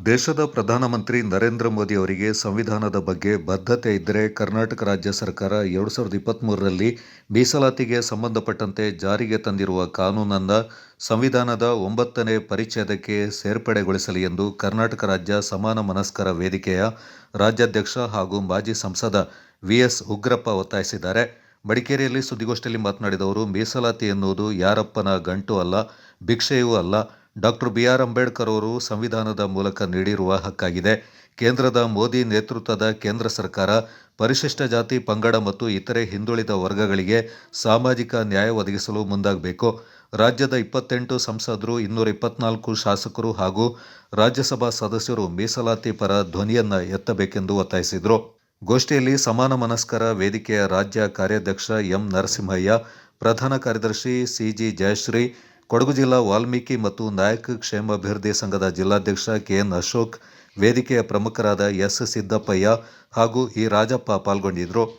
ದೇಶದ ಪ್ರಧಾನಮಂತ್ರಿ ನರೇಂದ್ರ ಮೋದಿ ಅವರಿಗೆ ಸಂವಿಧಾನದ ಬಗ್ಗೆ ಬದ್ಧತೆ ಇದ್ದರೆ ಕರ್ನಾಟಕ ರಾಜ್ಯ ಸರ್ಕಾರ 2023ರಲ್ಲಿ ಮೀಸಲಾತಿಗೆ ಸಂಬಂಧಪಟ್ಟಂತೆ ಜಾರಿಗೆ ತಂದಿರುವ ಕಾನೂನನ್ನು ಸಂವಿಧಾನದ 9ನೇ ಪರಿಚ್ಛೇದಕ್ಕೆ ಸೇರ್ಪಡೆಗೊಳಿಸಲಿ ಎಂದು ಕರ್ನಾಟಕ ರಾಜ್ಯ ಸಮಾನ ಮನಸ್ಕರ ವೇದಿಕೆಯ ರಾಜ್ಯಾಧ್ಯಕ್ಷ ಹಾಗೂ ಮಾಜಿ ಸಂಸದ ವಿ.ಎಸ್. ಉಗ್ರಪ್ಪ ಒತ್ತಾಯಿಸಿದ್ದಾರೆ. ಮಡಿಕೇರಿಯಲ್ಲಿ ಸುದ್ದಿಗೋಷ್ಠಿಯಲ್ಲಿ ಮಾತನಾಡಿದ ಅವರು, ಮೀಸಲಾತಿ ಎನ್ನುವುದು ಯಾರಪ್ಪನ ಗಂಟು ಅಲ್ಲ, ಭಿಕ್ಷೆಯೂ ಅಲ್ಲ. Doctor B R. ಅಂಬೇಡ್ಕರ್ ಅವರು ಸಂವಿಧಾನದ ಮೂಲಕ ನೀಡಿರುವ ಹಕ್ಕಾಗಿದೆ. ಕೇಂದ್ರದ ಮೋದಿ ನೇತೃತ್ವದ ಕೇಂದ್ರ ಸರ್ಕಾರ ಪರಿಶಿಷ್ಟ ಜಾತಿ, ಪಂಗಡ ಮತ್ತು ಇತರೆ ಹಿಂದುಳಿದ ವರ್ಗಗಳಿಗೆ ಸಾಮಾಜಿಕ ನ್ಯಾಯ ಒದಗಿಸಲು ಮುಂದಾಗಬೇಕು. ರಾಜ್ಯದ 28 ಸಂಸದರು, 224 ಶಾಸಕರು ಹಾಗೂ ರಾಜ್ಯಸಭಾ ಸದಸ್ಯರು ಮೀಸಲಾತಿ ಪರ ಧ್ವನಿಯನ್ನ ಎತ್ತಬೇಕೆಂದು ಒತ್ತಾಯಿಸಿದರು. ಗೋಷ್ಠಿಯಲ್ಲಿ ಸಮಾನ ಮನಸ್ಕರ ವೇದಿಕೆಯ ರಾಜ್ಯ ಕಾರ್ಯಾಧ್ಯಕ್ಷ ಎಂ. ನರಸಿಂಹಯ್ಯ, ಪ್ರಧಾನ ಕಾರ್ಯದರ್ಶಿ ಸಿ.ಜಿ. ಜಯಶ್ರೀ, ಕೊಡಗು ಜಿಲ್ಲಾ ವಾಲ್ಮೀಕಿ ಮತ್ತು ನಾಯಕ ಕ್ಷೇಮಾಭಿವೃದ್ಧಿ ಸಂಘದ ಜಿಲ್ಲಾಧ್ಯಕ್ಷ ಕೆ.ಎನ್. ಅಶೋಕ್, ವೇದಿಕೆಯ ಪ್ರಮುಖರಾದ ಎಸ್. ಸಿದ್ದಪ್ಪಯ್ಯ ಹಾಗೂ ಇ. ರಾಜಪ್ಪ ಪಾಲ್ಗೊಂಡಿದ್ದರು.